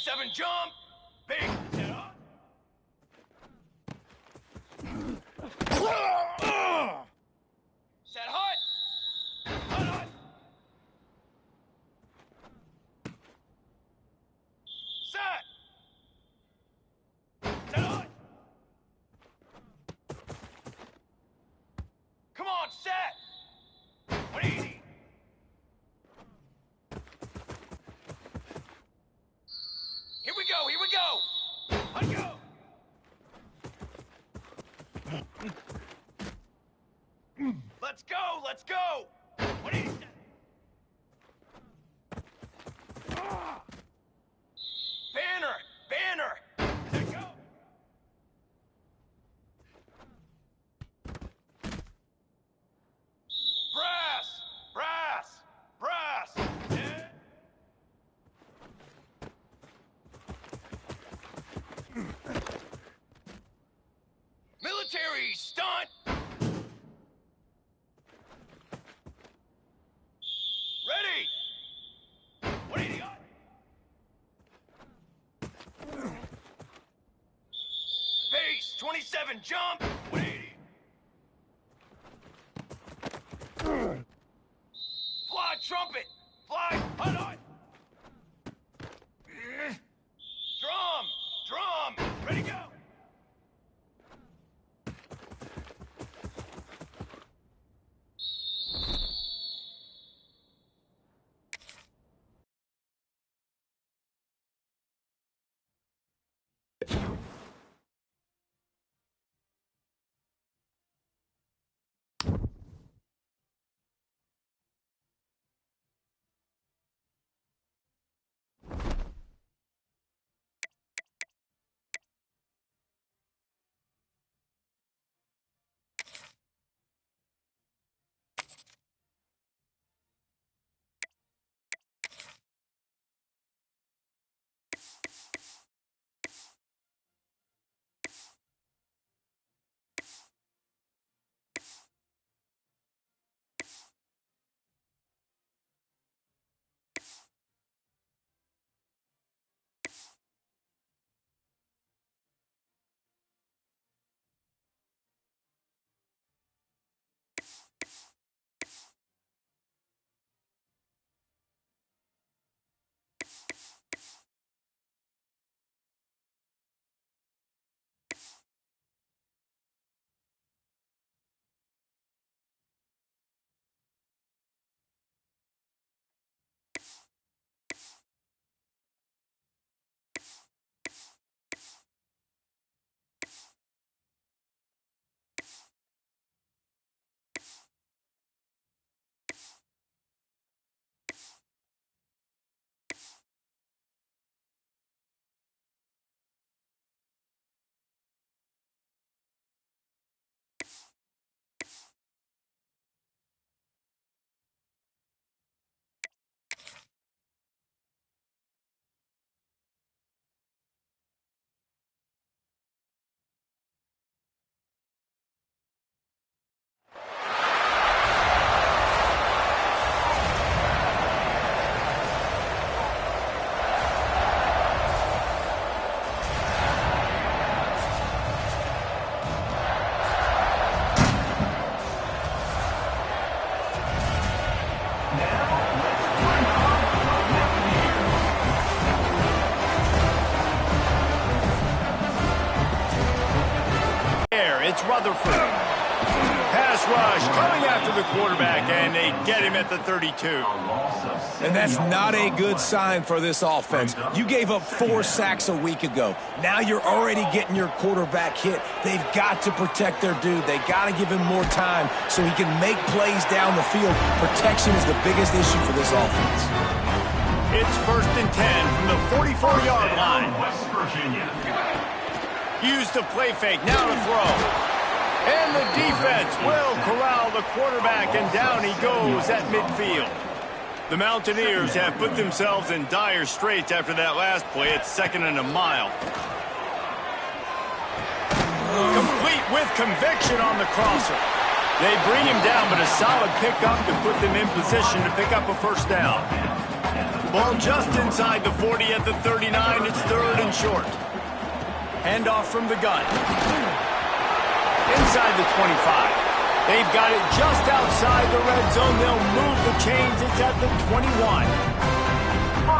27 jump. Big set up. Set hut. Hut. Set. Set hut. Come on, set. 180. Here we go, here we go. Let's go. Let's go, let's go. 180. Banner, banner. Let's go. Brass, brass, brass. Yeah. Military stunt. Ready. 180 on. Base 27 jump. 180. Fly trumpet. Fly. Hut on. Drum. Drum. Ready go. It's Rutherford. Pass rush coming after the quarterback, and they get him at the 32. And that's not a good sign for this offense. You gave up 4 sacks a week ago. Now you're already getting your quarterback hit. They've got to protect their dude. They got to give him more time so he can make plays down the field. Protection is the biggest issue for this offense. It's 1st and 10 from the 44-yard line. West Virginia. Use the play fake, now to throw. And the defense will corral the quarterback, and down he goes at midfield. The Mountaineers have put themselves in dire straits after that last play. It's 2nd and a mile. Complete with conviction on the crosser. They bring him down, but a solid pickup to put them in position to pick up a 1st down. Ball just inside the 40 at the 39. It's third and short. Handoff from the gun. Inside the 25. They've got it just outside the red zone. They'll move the chains. It's at the 21.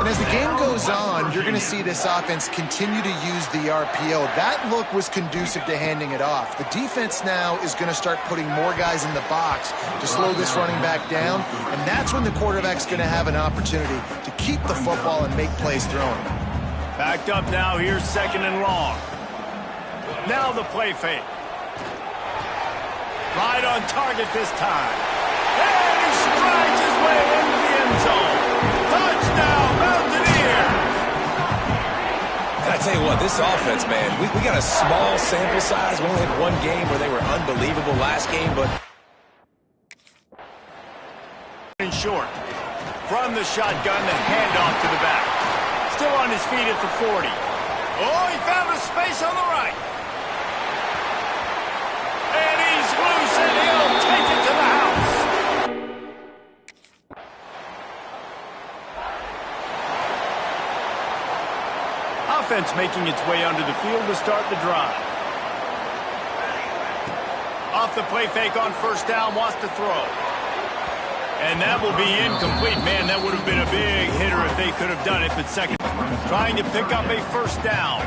And as the game goes on, you're going to see this offense continue to use the RPO. That look was conducive to handing it off. The defense now is going to start putting more guys in the box to slow this running back down, and that's when the quarterback's going to have an opportunity to keep the football and make plays throwing. Backed up now. Here's second and long. Now the play fake. Right on target this time. And he strides his way into the end zone. Touchdown, Mountaineers! And I tell you what, this offense, man, we got a small sample size. We only had one game where they were unbelievable last game, but... In short. From the shotgun, the handoff to the back. Still on his feet at the 40. Oh, he found a space on the right. And he's loose, and he'll take it to the house. Offense making its way onto the field to start the drive. Off the play fake on first down, wants to throw. And that will be incomplete. Man, that would have been a big hitter if they could have done it, but second. Trying to pick up a first down.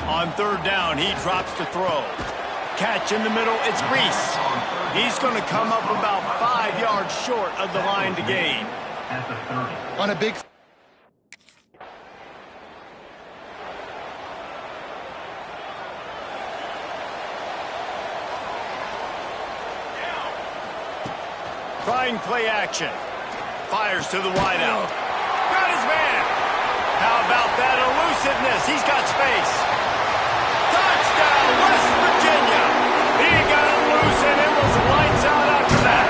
On third down, he drops to throw. Catch in the middle, it's Reese. He's going to come up about 5 yards short of the line to gain. On a big... Trying play action. Fires to the wideout. Got his man. How about that elusiveness? He's got space. Touchdown, West Virginia. He got it loose, and it was lights out after that.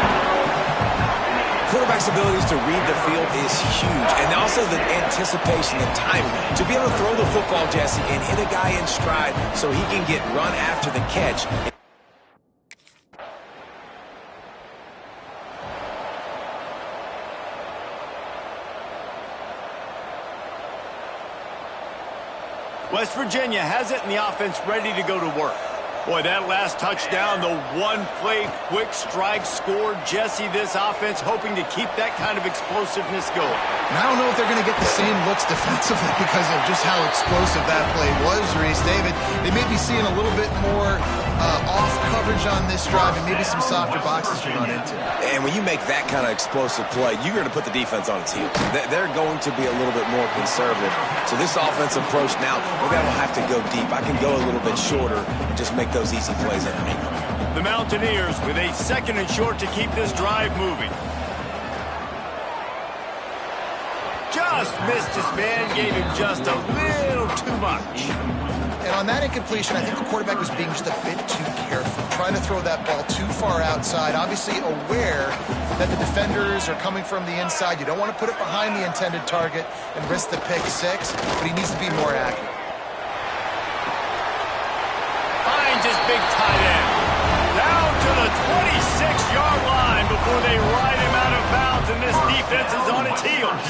Quarterback's abilities to read the field is huge, and also the anticipation, the timing. To be able to throw the football, Jesse, and hit a guy in stride so he can get run after the catch. West Virginia has it, and the offense ready to go to work. Boy, that last touchdown, the one-play quick strike scored. Jesse, this offense hoping to keep that kind of explosiveness going. And I don't know if they're going to get the same looks defensively because of just how explosive that play was, Reese. David, they may be seeing a little bit more off coverage on this drive and maybe some softer boxes to run into. And when you make that kind of explosive play, you're going to put the defense on its heels. They're going to be a little bit more conservative. So this offensive approach now, maybe I don't have to go deep. I can go a little bit shorter and just make those easy plays underneath. The Mountaineers with a second and short to keep this drive moving. Just missed his man, gave him just a little too much. And on that incompletion, I think the quarterback was being just a bit too careful, trying to throw that ball too far outside, obviously aware that the defenders are coming from the inside. You don't want to put it behind the intended target and risk the pick six, but he needs to be more accurate. Finds his big tight end. Down to the 26-yard line before they ride him out of bounds, and this defense is on its heels.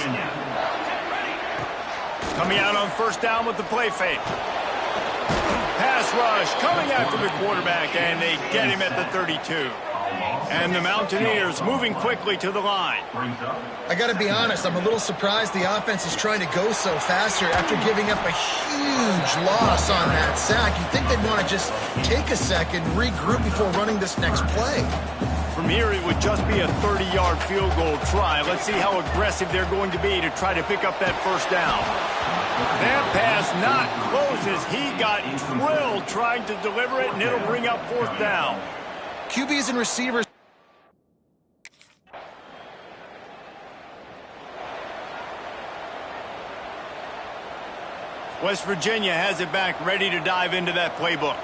Coming out on first down with the play fake. Pass rush coming after the quarterback, and they get him at the 32. And the Mountaineers moving quickly to the line. I got to be honest, I'm a little surprised the offense is trying to go so fast here after giving up a huge loss on that sack. You'd think they'd want to just take a second, regroup before running this next play. From here, it would just be a 30-yard field goal try. Let's see how aggressive they're going to be to try to pick up that first down. That pass not closes. He got drilled trying to deliver it, and it'll bring up fourth down. QBs and receivers. West Virginia has it back, ready to dive into that playbook.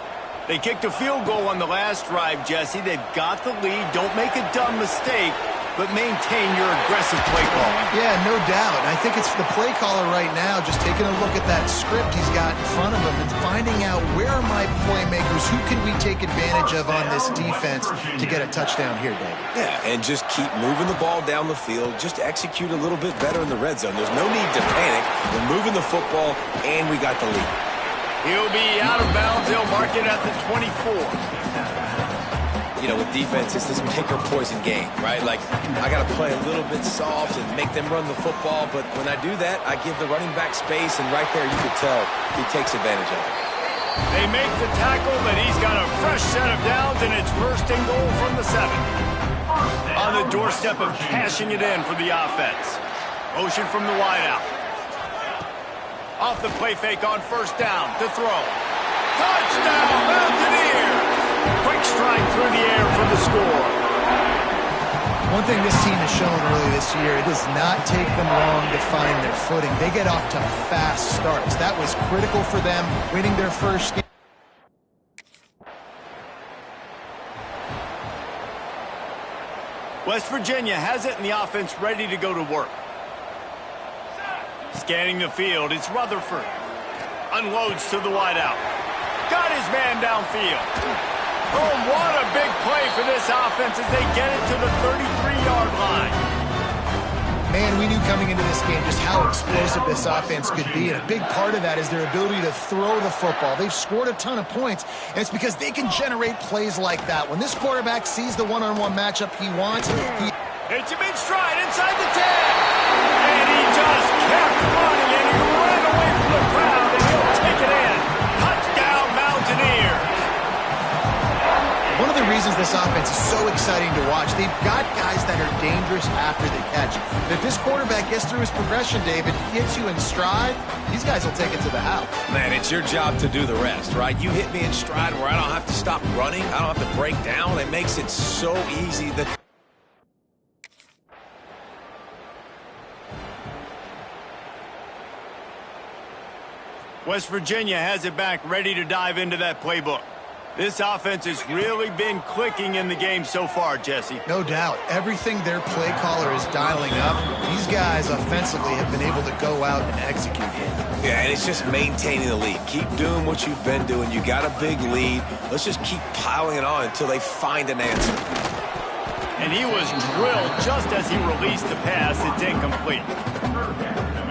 They kicked a field goal on the last drive, Jesse. They've got the lead. Don't make a dumb mistake. but maintain your aggressive play call. Yeah, no doubt. I think it's the play caller right now just taking a look at that script he's got in front of him and finding out where are my playmakers, who can we take advantage of on this defense to get a touchdown here, David. Yeah, and just keep moving the ball down the field. Just execute a little bit better in the red zone. There's no need to panic. We're moving the football, and we got the lead. He'll be out of bounds. They'll mark it at the 24. You know, with defense, it's this pick or poison game, right? Like, I got to play a little bit soft and make them run the football, but when I do that, I give the running back space, and right there you can tell he takes advantage of it. They make the tackle, but he's got a fresh set of downs, and it's first and goal from the 7. On the doorstep of cashing it in for the offense. Motion from the wideout. Off the play fake on first down to throw. Touchdown, Mountaineers! Quick strike through the air for the score. One thing this team has shown early this year, it does not take them long to find their footing. They get off to fast starts. That was critical for them, winning their first game. West Virginia has it, and the offense ready to go to work. Scanning the field, it's Rutherford. Unloads to the wideout. Got his man downfield. Oh, what a big play for this offense as they get it to the 33-yard line. Man, we knew coming into this game just how explosive this offense could be, and a big part of that is their ability to throw the football. They've scored a ton of points, and it's because they can generate plays like that. When this quarterback sees the one-on-one matchup he wants, he hits him in stride inside the 10. And he just kept running, and he ran away from the crowd, and he'll take it in. Touchdown, Mountaineers. One of the reasons this offense is so exciting to watch, they've got guys that are dangerous after the catch. And if this quarterback gets through his progression, David, hits you in stride, these guys will take it to the house. Man, it's your job to do the rest, right? You hit me in stride where I don't have to stop running. I don't have to break down. It makes it so easy that... West Virginia has it back, ready to dive into that playbook. This offense has really been clicking in the game so far, Jesse. No doubt. Everything their play caller is dialing up, these guys offensively have been able to go out and execute it. Yeah, and it's just maintaining the lead. Keep doing what you've been doing. You got a big lead. Let's just keep piling it on until they find an answer. And he was drilled just as he released the pass. It's incomplete.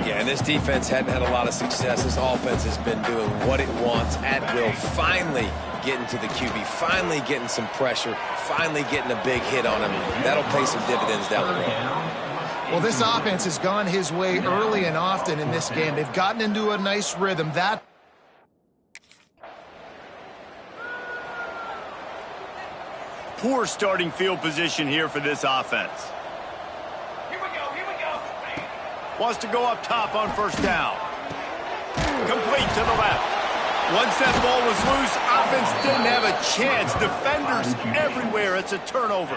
Yeah, and this defense hadn't had a lot of success. This offense has been doing what it wants at will. Finally getting to the QB, finally getting some pressure, finally getting a big hit on him. That'll pay some dividends down the road. Well, this offense has gone his way early and often in this game. They've gotten into a nice rhythm. Poor starting field position here for this offense. Here we go, here we go. Wants to go up top on first down. Complete to the left. Once that ball was loose, offense didn't have a chance. Defenders everywhere. It's a turnover.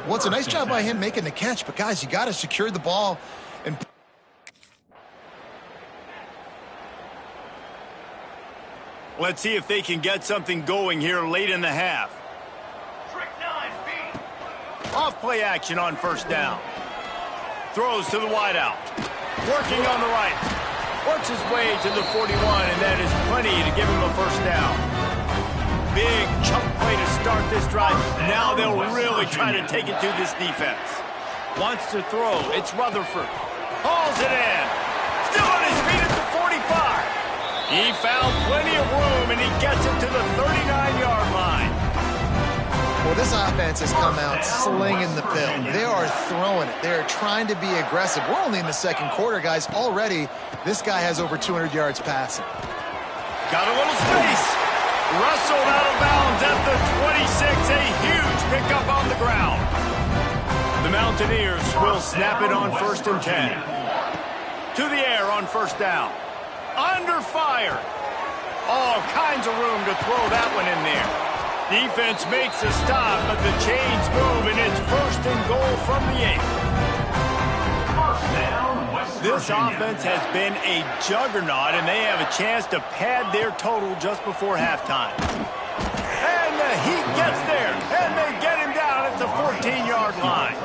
Well, it's a nice job by him making the catch, but guys, you got to secure the ball. And let's see if they can get something going here late in the half. Trick 9, Off play action on first down. Throws to the wideout. Working on the right. Works his way to the 41, and that is plenty to give him a first down. Big chunk play to start this drive. Now they'll really try to take it to this defense. Wants to throw. It's Rutherford. Hauls it in. Still on his feet at the 45. He found plenty of room, and he gets it to the 39-yard line. well, this offense has come out slinging the pill. They are throwing it. They're trying to be aggressive. We're only in the second quarter, guys. Already, this guy has over 200 yards passing. Got a little space. Wrestled out of bounds at the 26. A huge pickup on the ground. The Mountaineers will snap it on 1st and 10. To the air on first down. Under fire. All kinds of room to throw that one in there. Defense makes a stop, but the chains move, and it's 1st and goal from the 8. This offense has been a juggernaut, and they have a chance to pad their total just before halftime. And the Heat gets there, and they get him down at the 14-yard line.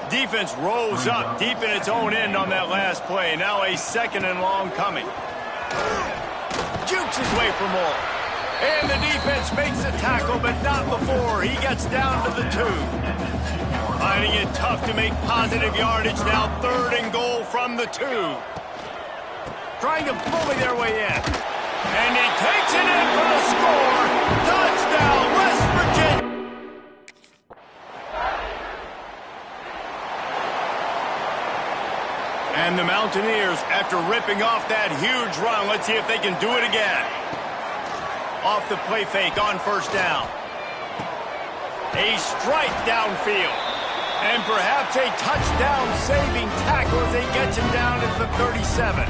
Defense rolls up deep in its own end on that last play. Now a 2nd and long coming. Jukes his way for more. And the defense makes the tackle, but not before he gets down to the 2. Finding it tough to make positive yardage now. 3rd and goal from the 2. Trying to bully their way in. And he takes it in for the score. Touchdown, West Virginia. And the Mountaineers, after ripping off that huge run, let's see if they can do it again. Off the play fake on 1st down. A strike downfield. And perhaps a touchdown-saving tackle as they get him down at the 37.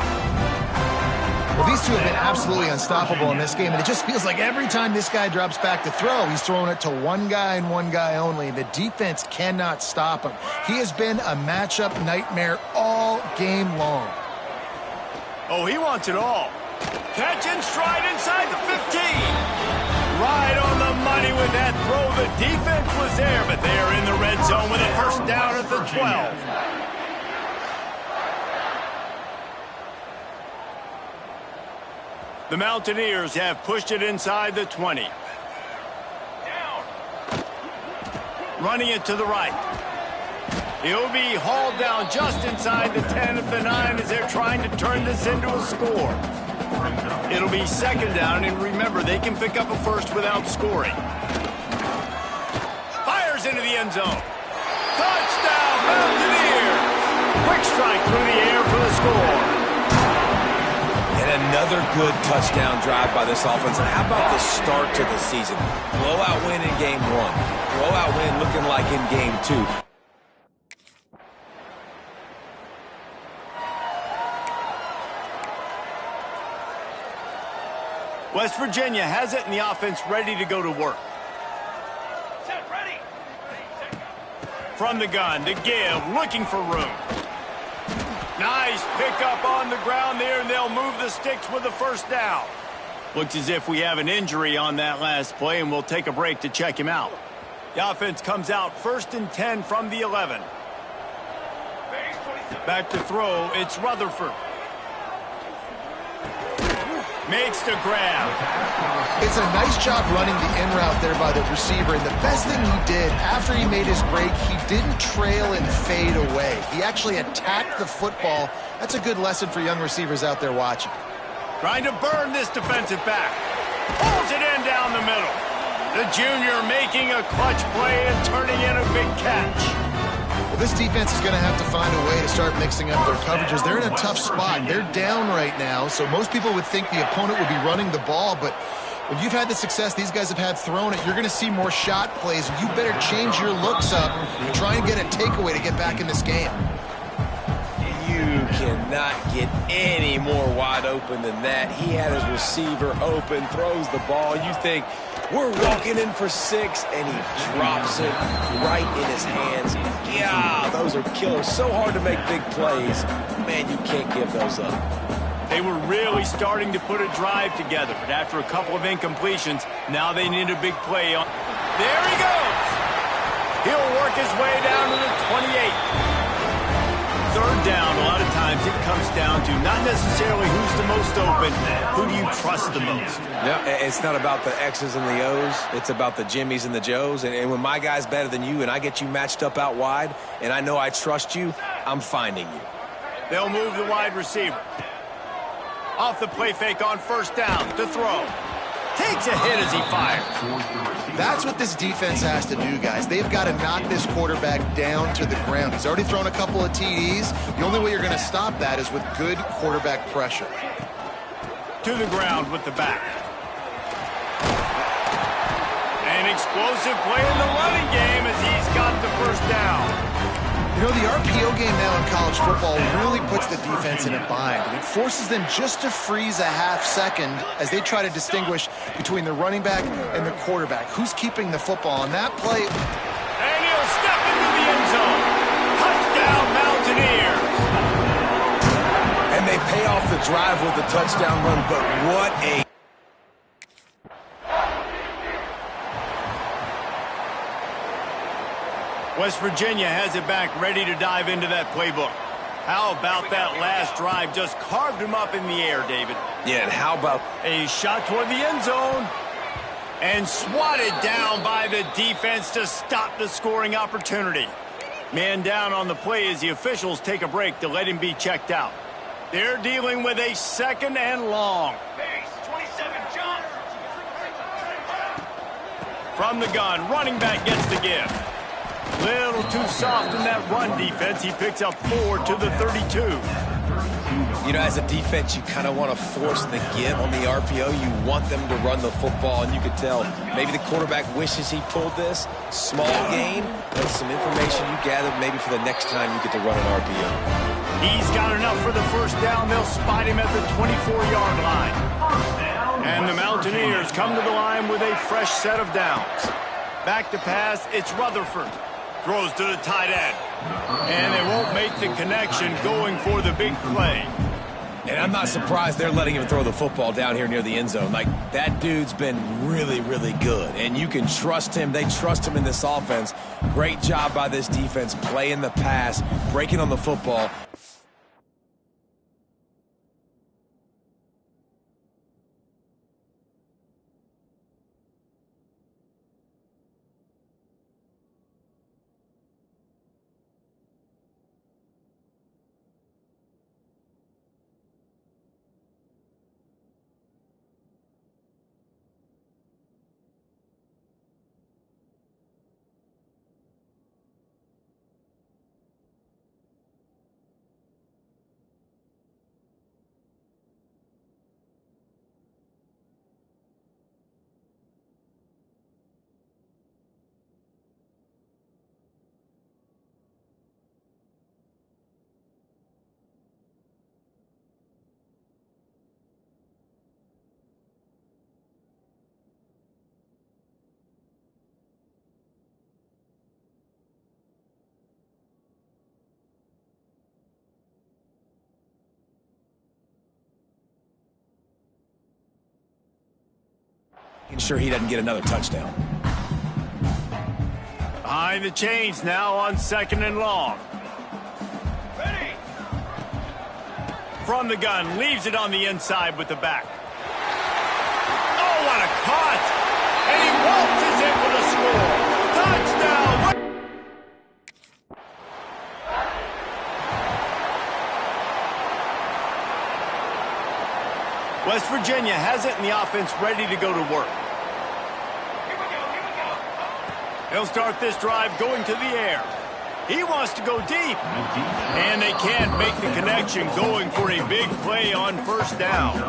Well, these two have been absolutely unstoppable in this game, and it just feels like every time this guy drops back to throw, he's throwing it to one guy and one guy only. The defense cannot stop him. He has been a matchup nightmare all game long. Oh, he wants it all. Catch and stride inside the 15. Right on the money with that throw. The defense was there, but they're in the red zone with a 1st down at the 12. The Mountaineers have pushed it inside the 20. Down. Running it to the right. He'll be hauled down just inside the 10 of the 9 as they're trying to turn this into a score. It'll be 2nd down, and remember, they can pick up a 1st without scoring. Fires into the end zone. Touchdown, Mountaineers! Quick strike through the air for the score. And another good touchdown drive by this offense. And how about the start to the season? Blowout win in game 1. Blowout win looking like in game 2. West Virginia has it, and the offense ready to go to work. Set, ready. From the gun to give, looking for room. Nice pickup on the ground there, and they'll move the sticks with the 1st down. Looks as if we have an injury on that last play, and we'll take a break to check him out. The offense comes out 1st and 10 from the 11. Back to throw, it's Rutherford. Makes the grab. It's a nice job running the in route there by the receiver, and the best thing he did after he made his break, he didn't trail and fade away. He actually attacked the football. That's a good lesson for young receivers out there watching. Trying to burn this defensive back. Pulls it in down the middle. The junior making a clutch play and turning in a big catch. Well, this defense is going to have to find a way to start mixing up their coverages. They're in a tough spot. They're down right now, so most people would think the opponent would be running the ball, but when you've had the success these guys have had throwing it, you're going to see more shot plays, and you better change your looks up and try and get a takeaway to get back in this game. You cannot get any more wide open than that. He had his receiver open, throws the ball. You think, we're walking in for 6, and he drops it right in his hands. Yeah, those are killers. So hard to make big plays. Man, you can't give those up. They were really starting to put a drive together, but after a couple of incompletions, now they need a big play. There he goes! He'll work his way down to the 28. 3rd down, a lot of times it comes down to not necessarily who's the most open, who do you trust the most? No, it's not about the X's and the O's. It's about the Jimmies and the Joes. And when my guy's better than you and I get you matched up out wide and I know I trust you, I'm finding you. They'll move the wide receiver. Off the play fake on 1st down to throw. Takes a hit as he fires. That's what this defense has to do, guys. They've got to knock this quarterback down to the ground. He's already thrown a couple of TDs. The only way you're going to stop that is with good quarterback pressure. To the ground with the back. An explosive play in the running game as he's got the 1st down. You know, the RPO game now in college football really puts the defense in a bind, and it forces them just to freeze a half second as they try to distinguish between the running back and the quarterback. Who's keeping the football on that play? And he'll step into the end zone. Touchdown, Mountaineers. And they pay off the drive with the touchdown run, but what a... West Virginia has it back, ready to dive into that playbook. How about that last drive? Just carved him up in the air, David. Yeah, and how about a shot toward the end zone? And swatted down by the defense to stop the scoring opportunity. Man down on the play as the officials take a break to let him be checked out. They're dealing with a 2nd and long. Base, 27, John. From the gun, running back gets the give. Little too soft in that run defense. He picks up 4 to the 32. You know, as a defense, you kind of want to force the give on the RPO. You want them to run the football, and you could tell maybe the quarterback wishes he pulled this. Small gain, but some information you gather maybe for the next time you get to run an RPO. He's got enough for the first down. They'll spot him at the 24-yard line. And the Mountaineers come to the line with a fresh set of downs. Back to pass, it's Rutherford. Throws to the tight end. And they won't make the connection going for the big play. And I'm not surprised they're letting him throw the football down here near the end zone. Like, that dude's been really, really good. And you can trust him. They trust him in this offense. Great job by this defense playing the pass, breaking on the football. Sure he doesn't get another touchdown. Behind the chains now on 2nd and long. Ready. From the gun, leaves it on the inside with the back. Oh, what a cut! And he waltzes in for the score. Touchdown! West Virginia has it, and the offense ready to go to work. He'll start this drive going to the air. He wants to go deep. And they can't make the connection, going for a big play on 1st down.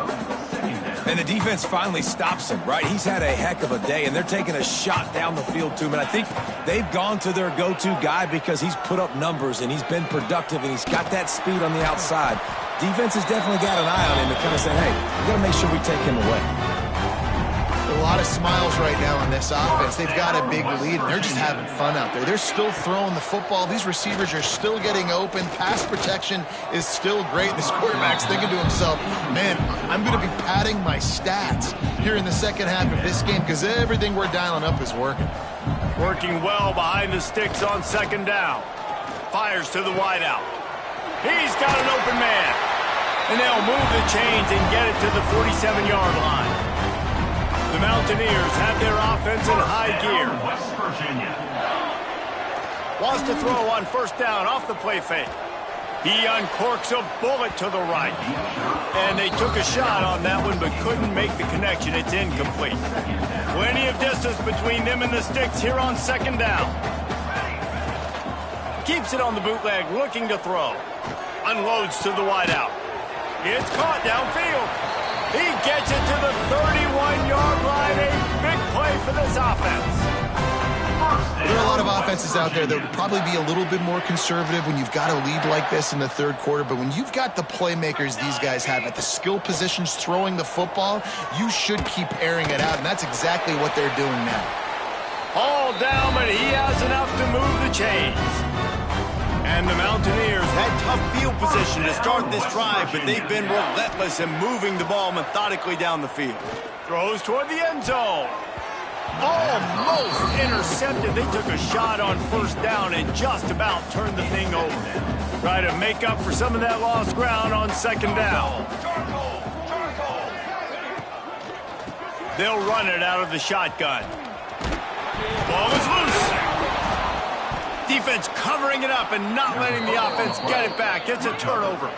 And the defense finally stops him, right? He's had a heck of a day, and they're taking a shot down the field to him. And I think they've gone to their go-to guy because he's put up numbers, and he's been productive, and he's got that speed on the outside. Defense has definitely got an eye on him and kind of said, hey, we've got to make sure we take him away. A lot of smiles right now on this offense. They've got a big lead, and they're just having fun out there. They're still throwing the football. These receivers are still getting open. Pass protection is still great. This quarterback's thinking to himself, man, I'm going to be padding my stats here in the second half of this game because everything we're dialing up is working. Working well behind the sticks on 2nd down. Fires to the wideout. He's got an open man. And they'll move the chains and get it to the 47-yard line. The Mountaineers have their offense in high gear. West Virginia. Wants to throw on 1st down off the play fake. He uncorks a bullet to the right. And they took a shot on that one but couldn't make the connection. It's incomplete. Plenty of distance between them and the sticks here on 2nd down. Keeps it on the bootleg, looking to throw. Unloads to the wideout. It's caught downfield. He gets it to the 31-yard line. A big play for this offense. There are a lot of offenses out there that would probably be a little bit more conservative when you've got a lead like this in the 3rd quarter. But when you've got the playmakers these guys have at the skill positions throwing the football, you should keep airing it out. And that's exactly what they're doing now. All down, but he has enough to move the chains. And the Mountaineers had tough field position to start this drive, but they've been relentless in moving the ball methodically down the field. Throws toward the end zone. Almost intercepted. They took a shot on first down and just about turned the thing over. Try to make up for some of that lost ground on second down. They'll run it out of the shotgun. Ball is loose. Defense covering it up and not letting the offense get it back. It's a turnover.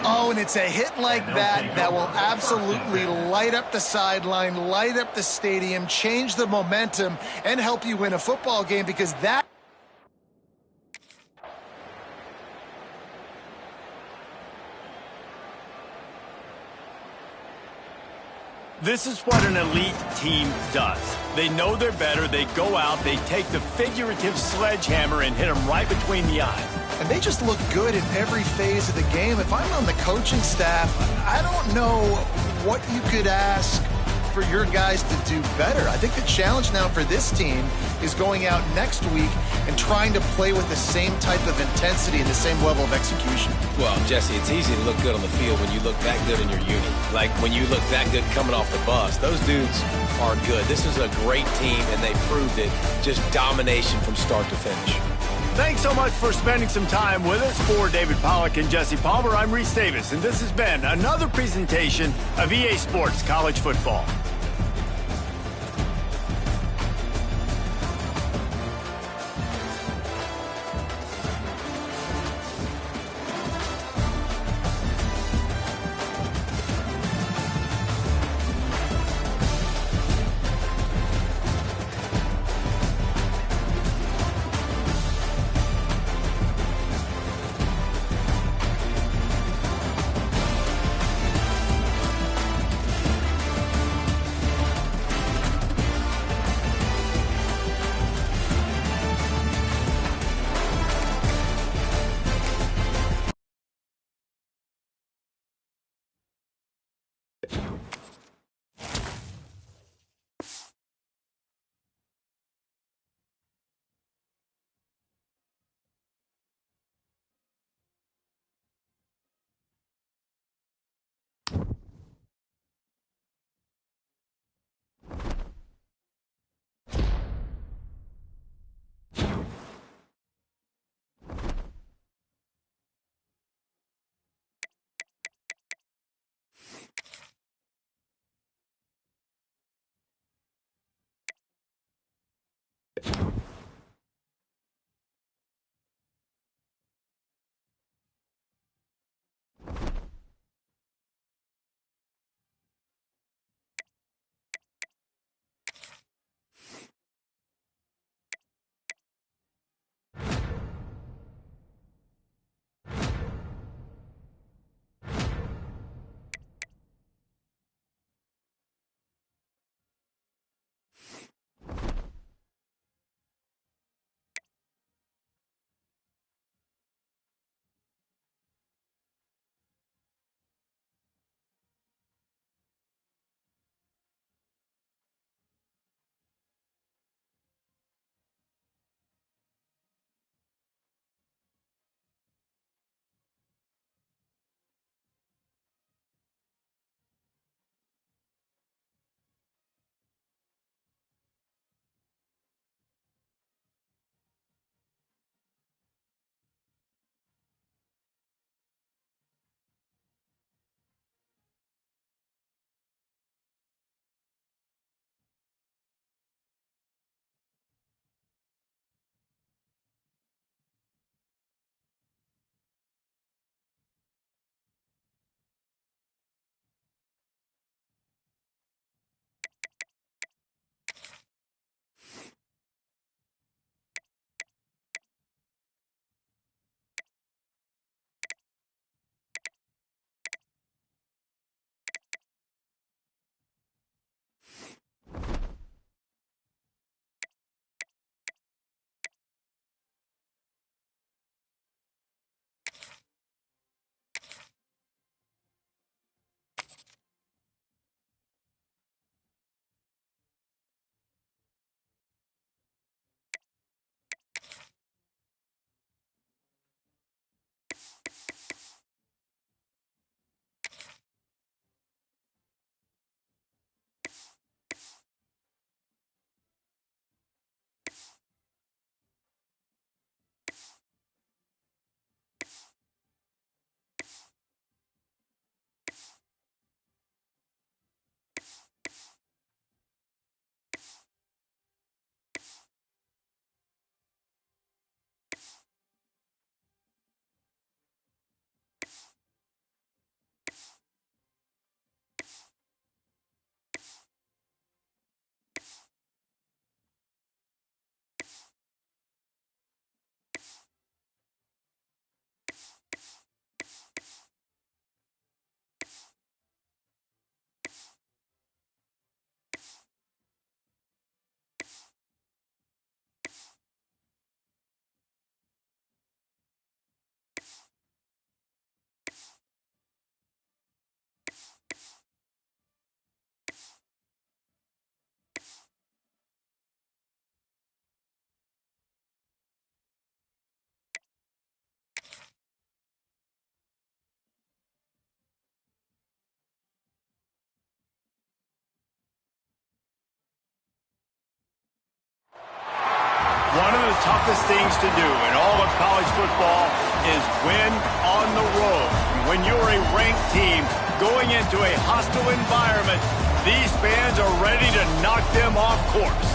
Oh, and it's a hit like that will absolutely light up the sideline, light up the stadium, change the momentum, and help you win a football game, because that... This is what an elite team does. They know they're better. They go out. They take the figurative sledgehammer and hit them right between the eyes. And they just look good in every phase of the game. If I'm on the coaching staff, I don't know what you could ask for your guys to do better. I think the challenge now for this team is going out next week and trying to play with the same type of intensity and the same level of execution. Well, Jesse, it's easy to look good on the field when you look that good in your unit. Like when you look that good coming off the bus. Those dudes are good. This is a great team, and they proved it. Just domination from start to finish. Thanks so much for spending some time with us. For David Pollack and Jesse Palmer, I'm Reese Davis, and this has been another presentation of EA Sports College Football. One of the toughest things to do in all of college football is win on the road. When you're a ranked team going into a hostile environment, these fans are ready to knock them off course.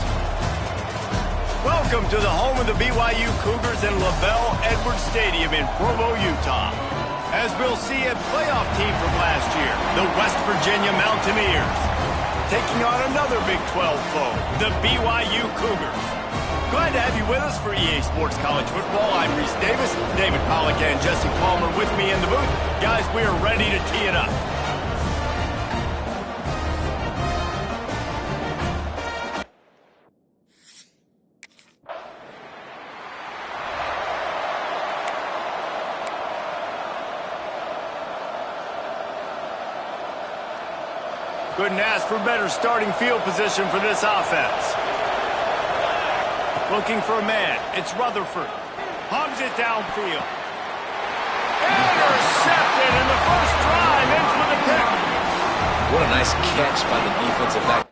Welcome to the home of the BYU Cougars in LaVell Edwards Stadium in Provo, Utah. As we'll see a playoff team from last year, the West Virginia Mountaineers, taking on another Big 12 foe, the BYU Cougars. Glad to have you with us for EA Sports College Football. I'm Reese Davis, David Pollack and Jesse Palmer with me in the booth. Guys, we are ready to tee it up. Couldn't ask for better starting field position for this offense. Looking for a man. It's Rutherford. Hums it downfield. Intercepted, and the first drive ends with a pick. What a nice catch by the defensive back.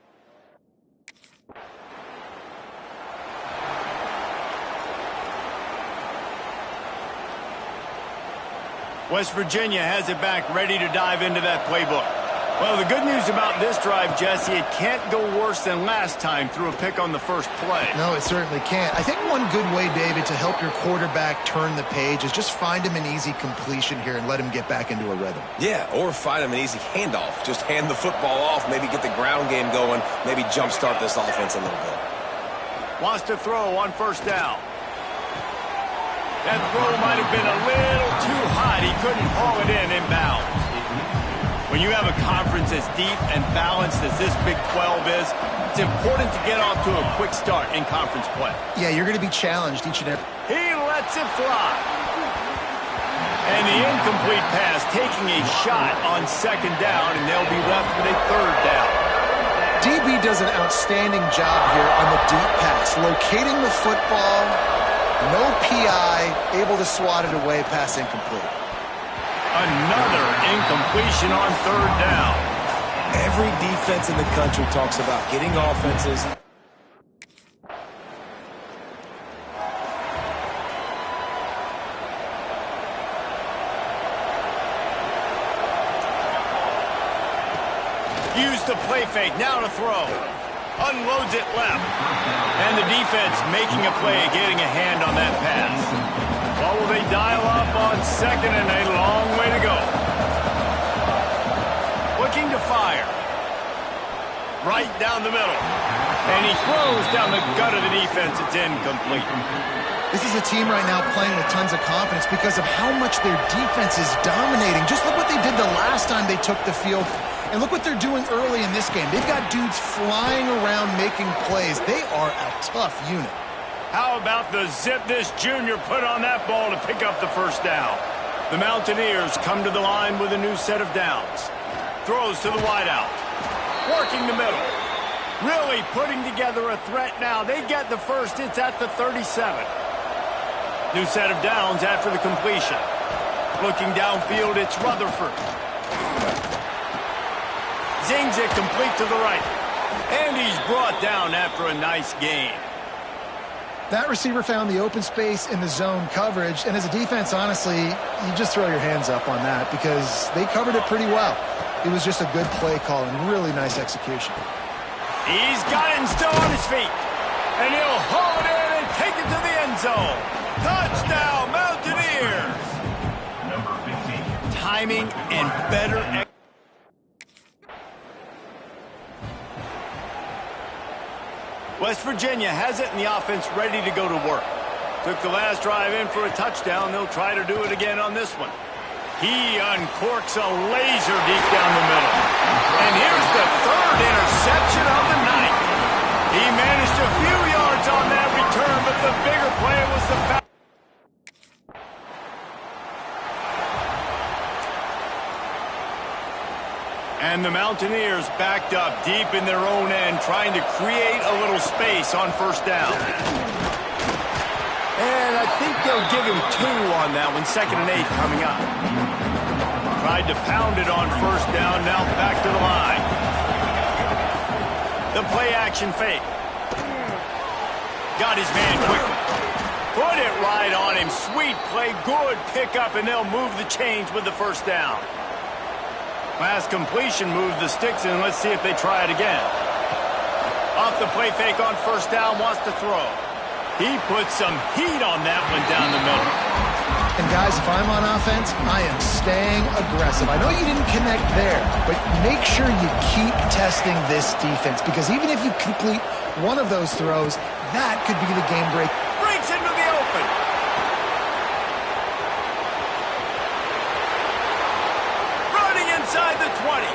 West Virginia has it back, ready to dive into that playbook. Well, the good news about this drive, Jesse, it can't go worse than last time through a pick on the first play. No, it certainly can't. I think one good way, David, to help your quarterback turn the page is just find him an easy completion here and let him get back into a rhythm. Yeah, or find him an easy handoff. Just hand the football off, maybe get the ground game going, maybe jumpstart this offense a little bit. Wants to throw on first down. That throw might have been a little too hot. He couldn't haul it in inbounds. When you have a conference as deep and balanced as this Big 12 is, it's important to get off to a quick start in conference play. Yeah, you're going to be challenged each and every... He lets it fly. And the incomplete pass taking a shot on second down, and they'll be left with a third down. DB does an outstanding job here on the deep pass, locating the football, no PI, able to swat it away, pass incomplete. Another incompletion on third down. Every defense in the country talks about getting offenses. Use the play fake, now to throw. Unloads it left. And the defense making a play, getting a hand on that pass. What will they dial up on second and a long way to go? Looking to fire. Right down the middle. And he throws down the gut of the defense. It's incomplete. This is a team right now playing with tons of confidence because of how much their defense is dominating. Just look what they did the last time they took the field. And look what they're doing early in this game. They've got dudes flying around making plays. They are a tough unit. How about the zip this junior put on that ball to pick up the first down? The Mountaineers come to the line with a new set of downs. Throws to the wideout. Working the middle. Really putting together a threat now. They get the first. It's at the 37. New set of downs after the completion. Looking downfield, it's Rutherford. Zings it complete to the right. And he's brought down after a nice gain. That receiver found the open space in the zone coverage, and as a defense, honestly, you just throw your hands up on that because they covered it pretty well. It was just a good play call and really nice execution. He's got it and still on his feet. And he'll haul it in and take it to the end zone. Touchdown, Mountaineers! Number 15. Timing and better execution. West Virginia has it and the offense ready to go to work. Took the last drive in for a touchdown. They'll try to do it again on this one. He uncorks a laser deep down the middle. And here's the third interception of the night. He managed a few yards on that return, but the bigger play was the foul. And the Mountaineers backed up deep in their own end, trying to create a little space on first down. And I think they'll give him 2 on that one, 2nd and 8 coming up. Tried to pound it on first down, now back to the line. The play action fake. Got his man quickly. Put it right on him. Sweet play, good pickup, and they'll move the chains with the first down. Last completion moved the sticks in. Let's see if they try it again. Off the play fake on first down, wants to throw. He puts some heat on that one down the middle. And guys, if I'm on offense, I am staying aggressive. I know you didn't connect there, but make sure you keep testing this defense, because even if you complete one of those throws, that could be the game break. Breaks into the open. Running inside the 20.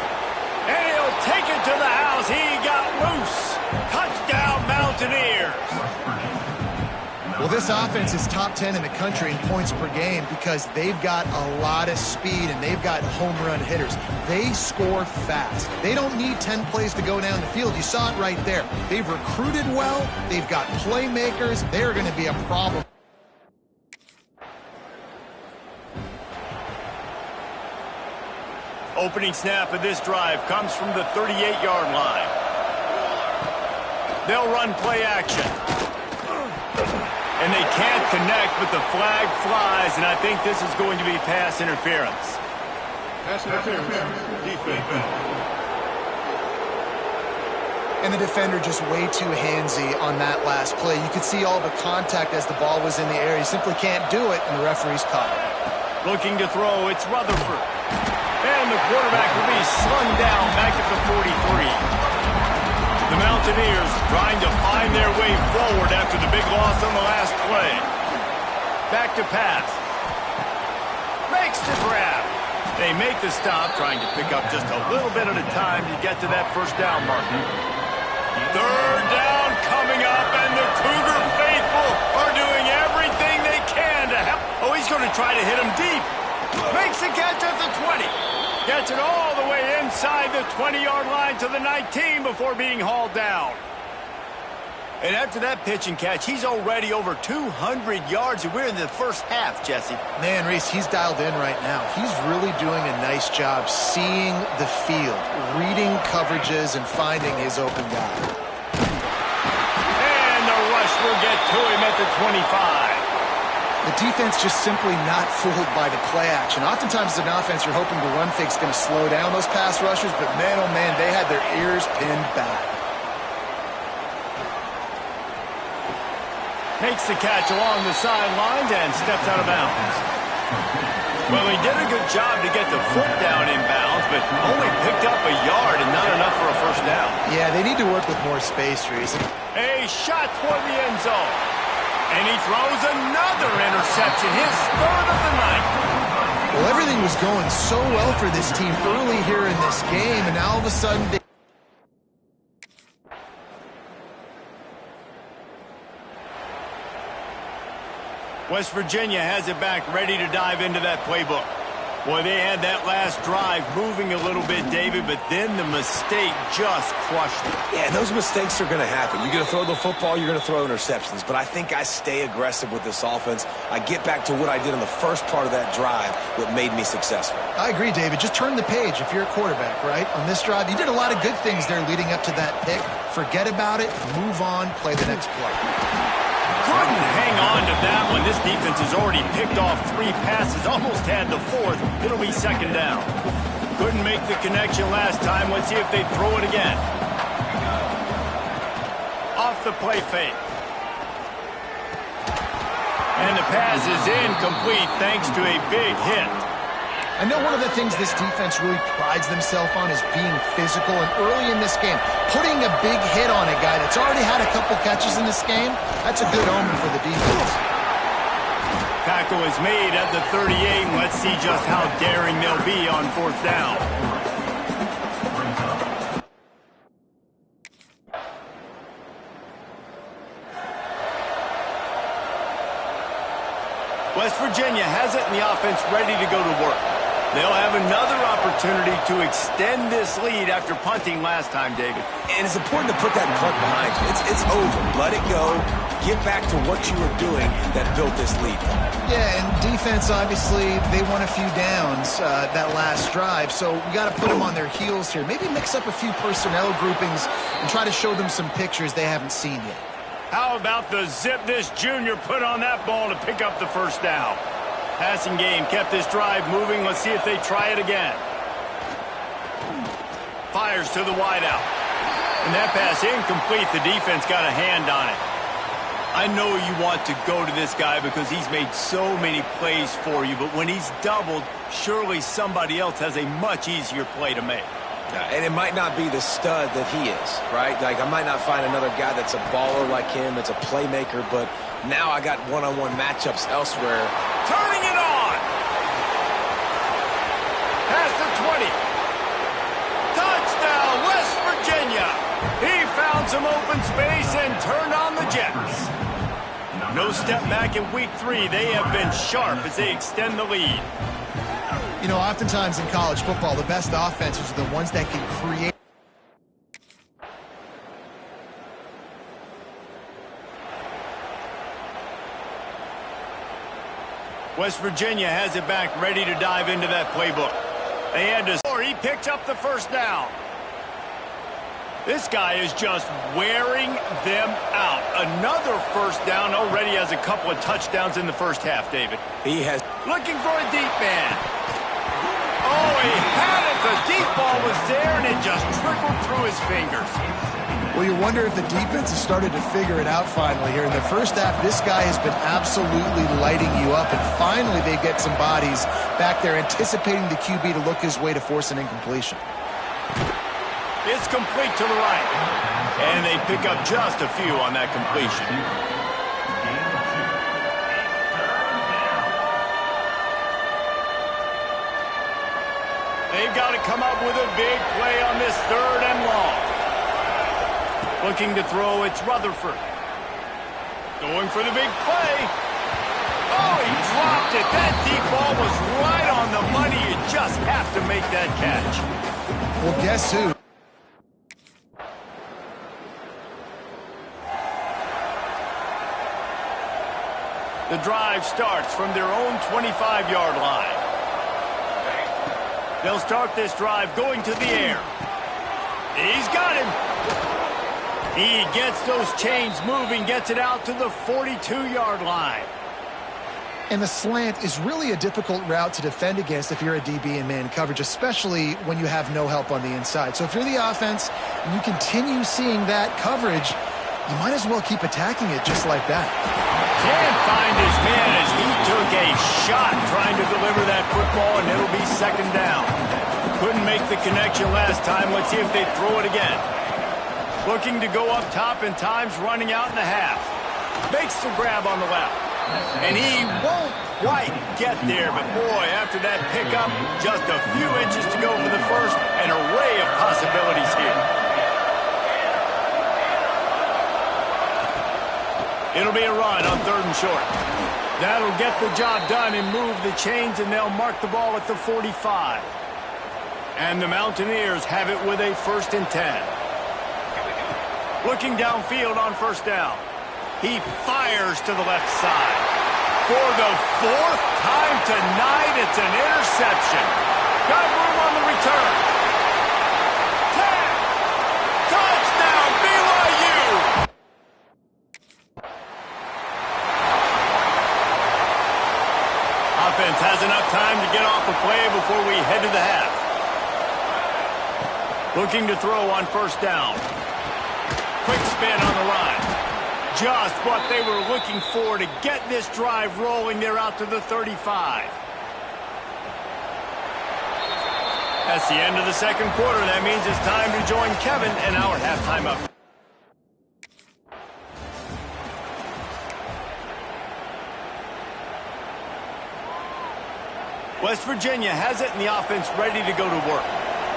And he'll take it to the house. He got loose. Touchdown, Mountaineers. Well, this offense is top 10 in the country in points per game because they've got a lot of speed and they've got home run hitters. They score fast. They don't need 10 plays to go down the field. You saw it right there. They've recruited well. They've got playmakers. They're going to be a problem. Opening snap of this drive comes from the 38-yard line. They'll run play action. And they can't connect, but the flag flies, and I think this is going to be pass interference. Pass interference. Defense. And the defender just way too handsy on that last play. You could see all the contact as the ball was in the air. He simply can't do it, and the referee's caught it. Looking to throw, it's Rutherford. And the quarterback will be slung down back at the 43. The Mountaineers trying to find their way forward after the big loss on the last play. Back to pass. Makes the grab. They make the stop, trying to pick up just a little bit at a time to get to that first down marker. Third down coming up, and the Cougar faithful are doing everything they can to help. Oh, he's going to try to hit him deep. Makes the catch at the 20. Gets it all the way inside the 20-yard line to the 19 before being hauled down. And after that pitch and catch, he's already over 200 yards, and we're in the first half, Jesse. Man, Reese, he's dialed in right now. He's really doing a nice job seeing the field, reading coverages, and finding his open guy. And the rush will get to him at the 25. The defense just simply not fooled by the play action. Oftentimes as an offense, you're hoping the run fake's going to slow down those pass rushers, but man, oh man, they had their ears pinned back. Makes the catch along the sidelines and steps out of bounds. Well, he did a good job to get the foot down in bounds, but only picked up a yard and not enough for a first down. Yeah, they need to work with more space, Reese. A shot toward the end zone. And he throws another interception, his third of the night. Well, everything was going so well for this team early here in this game, and now all of a sudden they... West Virginia has it back, ready to dive into that playbook. Boy, they had that last drive moving a little bit, David, but then the mistake just crushed it. Yeah, those mistakes are going to happen. You're going to throw the football, you're going to throw interceptions. But I think I stay aggressive with this offense. I get back to what I did in the first part of that drive, what made me successful. I agree, David. Just turn the page if you're a quarterback, right? On this drive, you did a lot of good things there leading up to that pick. Forget about it, move on, play the next play. Couldn't hang on to that one. This defense has already picked off 3 passes, almost had the 4th. It'll be second down. Couldn't make the connection last time. Let's see if they throw it again. Off the play fake. And the pass is incomplete thanks to a big hit. I know one of the things this defense really prides themselves on is being physical, and early in this game, putting a big hit on a guy that's already had a couple catches in this game, that's a good omen for the defense. Tackle is made at the 38, and let's see just how daring they'll be on 4th down. West Virginia has it, and the offense ready to go to work. They'll have another opportunity to extend this lead after punting last time, David. And it's important to put that punt behind you. It's over. Let it go. Get back to what you were doing that built this lead. Yeah, and defense, obviously, they won a few downs that last drive, so we got to put them on their heels here. Maybe mix up a few personnel groupings and try to show them some pictures they haven't seen yet. How about the zip this junior put on that ball to pick up the first down? Passing game kept this drive moving. Let's see if they try it again. Fires to the wideout. And that pass incomplete. The defense got a hand on it. I know you want to go to this guy because he's made so many plays for you, but when he's doubled, surely somebody else has a much easier play to make. And it might not be the stud that he is, right? Like, I might not find another guy that's a baller like him, that's a playmaker, but now I got one-on-one matchups elsewhere. Turning it on! Past the 20. Touchdown, West Virginia! He found some open space and turned on the Jets. No step back in week 3. They have been sharp as they extend the lead. You know, oftentimes in college football, the best offenses are the ones that can create. West Virginia has it back, ready to dive into that playbook. They had to score. He picked up the first down. This guy is just wearing them out. Another first down, already has a couple of touchdowns in the first half, David. He has... Looking for a deep man. Oh, he had it. The deep ball was there, and it just trickled through his fingers. Well, you wonder if the defense has started to figure it out finally here. In the first half, this guy has been absolutely lighting you up, and finally they get some bodies back there anticipating the QB to look his way to force an incompletion. It's complete to the right. And they pick up just a few on that completion. They've got to come up with a big play on this 3rd and long. Looking to throw, it's Rutherford. Going for the big play. Oh, he dropped it. That deep ball was right on the money. You just have to make that catch. Well, guess who? The drive starts from their own 25-yard line. They'll start this drive going to the air. He's got him. He gets those chains moving, gets it out to the 42-yard line. And the slant is really a difficult route to defend against if you're a DB in man coverage, especially when you have no help on the inside. So if you're the offense and you continue seeing that coverage, you might as well keep attacking it just like that. Can't find his man as he took a shot trying to deliver that football, and it'll be 2nd down. Couldn't make the connection last time. Let's see if they throw it again. Looking to go up top, and time's running out in the half. Makes the grab on the left. And he won't quite get there, but boy, after that pickup, just a few inches to go for the first. An array of possibilities here. It'll be a run on 3rd and short. That'll get the job done and move the chains, and they'll mark the ball at the 45. And the Mountaineers have it with a 1st and 10. Looking downfield on 1st down. He fires to the left side. For the 4th time tonight, it's an interception. Got room on the return. Touchdown, BYU! Offense has enough time to get off the play before we head to the half. Looking to throw on 1st down. Quick spin on the line. Just what they were looking for to get this drive rolling. They're out to the 35. That's the end of the 2nd quarter. That means it's time to join Kevin and our halftime up. West Virginia has it, and the offense ready to go to work.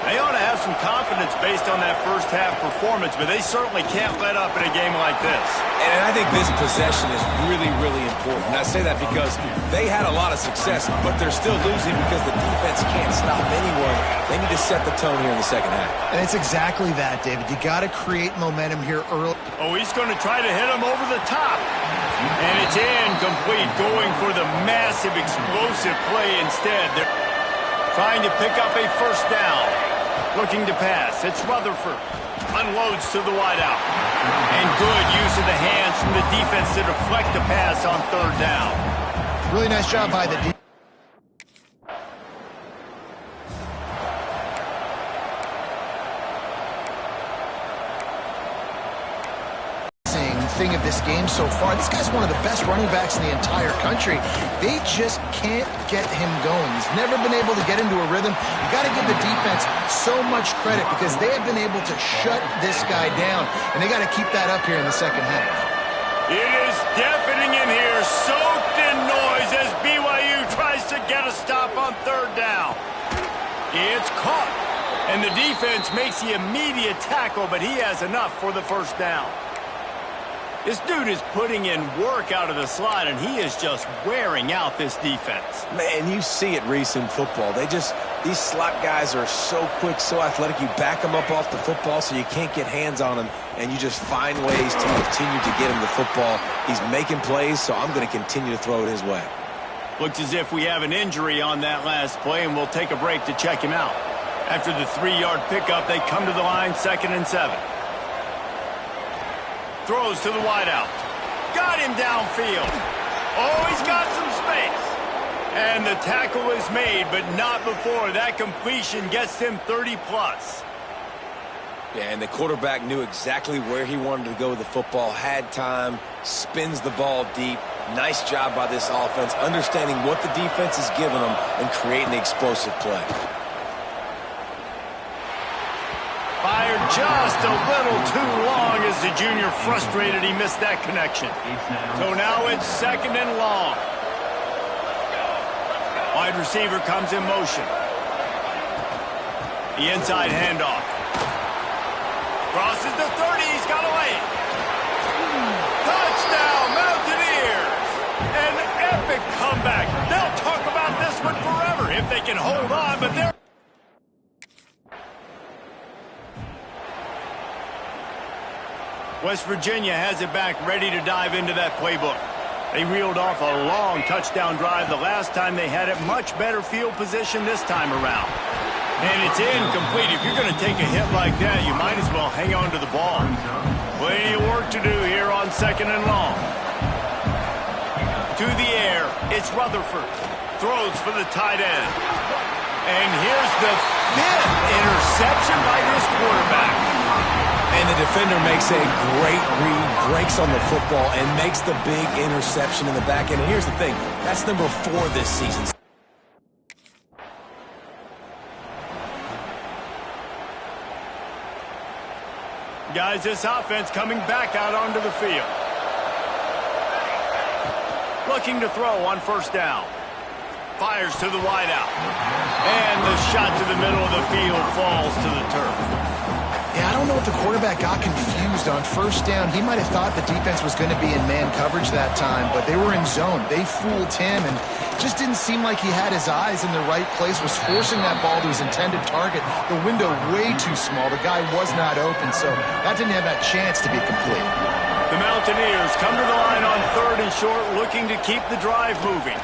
They ought to have some confidence based on that first half performance, but they certainly can't let up in a game like this. And I think this possession is really, really important. And I say that because they had a lot of success, but they're still losing because the defense can't stop anyone. They need to set the tone here in the 2nd half. And it's exactly that, David. You got to create momentum here early. Oh, he's going to try to hit him over the top. And it's incomplete, going for the massive, explosive play instead. They're trying to pick up a 1st down. Looking to pass. It's Rutherford. Unloads to the wideout. And good use of the hands from the defense to deflect the pass on third down. Really nice job by the defense. Thing of this game so far. This guy's one of the best running backs in the entire country. They just can't get him going. He's never been able to get into a rhythm. You got to give the defense so much credit because they have been able to shut this guy down, and they got to keep that up here in the second half. It is deafening in here, soaked in noise as BYU tries to get a stop on third down. It's caught, and the defense makes the immediate tackle, but he has enough for the first down. This dude is putting in work out of the slot, and he is just wearing out this defense. Man, you see it, Reese, in football. These slot guys are so quick, so athletic. You back them up off the football so you can't get hands on them, and you just find ways to continue to get him the football. He's making plays, so I'm going to continue to throw it his way. Looks as if we have an injury on that last play, and we'll take a break to check him out. After the 3-yard pickup, they come to the line, 2nd and 7. Throws to the wideout. Got him downfield. Oh, he's got some space. And the tackle is made, but not before that completion gets him 30-plus. Yeah, and the quarterback knew exactly where he wanted to go with the football, had time, spins the ball deep. Nice job by this offense, understanding what the defense is giving them and creating the explosive play. Fired just a little too long as the junior frustrated he missed that connection. So now it's 2nd and long. Wide receiver comes in motion. The inside handoff. Crosses the 30, he's got away. Touchdown, Mountaineers! An epic comeback. They'll talk about this one forever if they can hold on, but they're... West Virginia has it back, ready to dive into that playbook. They reeled off a long touchdown drive the last time they had it. Much better field position this time around. And it's incomplete. If you're going to take a hit like that, you might as well hang on to the ball. Plenty of work to do here on 2nd and long. To the air, it's Rutherford. Throws for the tight end. And here's the 5th interception by this quarterback. And the defender makes a great read, breaks on the football, and makes the big interception in the back end. And here's the thing, that's number 4 this season. Guys, this offense coming back out onto the field. Looking to throw on 1st down. Fires to the wideout. And the shot to the middle of the field falls to the turf. Yeah, I don't know if the quarterback got confused on 1st down. He might have thought the defense was going to be in man coverage that time, but they were in zone. They fooled him, and just didn't seem like he had his eyes in the right place, was forcing that ball to his intended target. The window way too small. The guy was not open, so that didn't have that chance to be complete. The Mountaineers come to the line on 3rd and short, looking to keep the drive moving.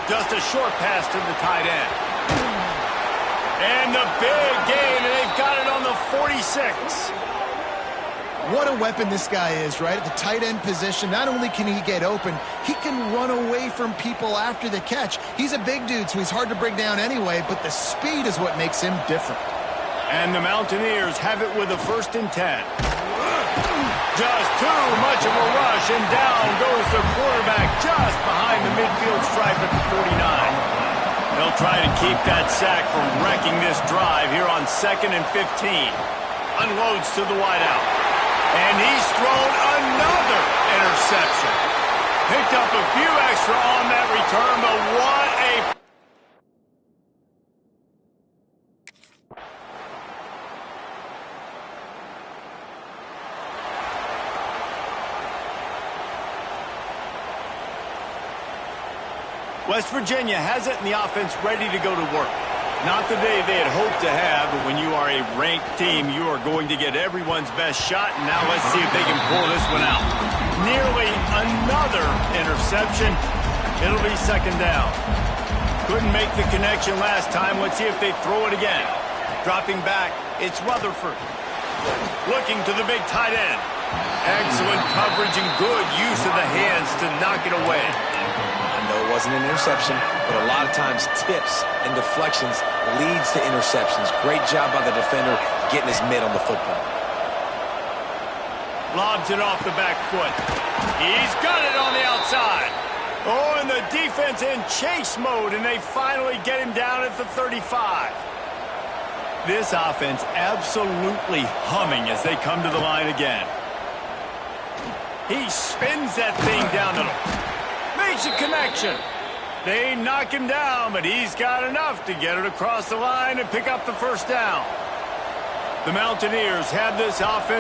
Just a short pass to the tight end. And the big gain, and they've got it on the 46. What a weapon this guy is, right? At the tight end position, not only can he get open, he can run away from people after the catch. He's a big dude, so he's hard to bring down anyway, but the speed is what makes him different. And the Mountaineers have it with a 1st and 10. Just too much of a rush, and down goes the quarterback just behind the midfield stripe at the 49. They'll try to keep that sack from wrecking this drive here on 2nd and 15. Unloads to the wideout. And he's thrown another interception. Picked up a few extra on that return, but what a... West Virginia has it, and the offense ready to go to work. Not the day they had hoped to have, but when you are a ranked team, you are going to get everyone's best shot, and now let's see if they can pull this one out. Nearly another interception. It'll be 2nd down. Couldn't make the connection last time. Let's see if they throw it again. Dropping back, it's Rutherford. Looking to the big tight end. Excellent coverage and good use of the hands to knock it away. I know it wasn't an interception, but a lot of times tips and deflections leads to interceptions. Great job by the defender getting his mitt on the football. Lobs it off the back foot. He's got it on the outside. Oh, and the defense in chase mode, and they finally get him down at the 35. This offense absolutely humming as they come to the line again. He spins that thing down the middle. Makes a connection. They knock him down, but he's got enough to get it across the line and pick up the first down. The Mountaineers have this offense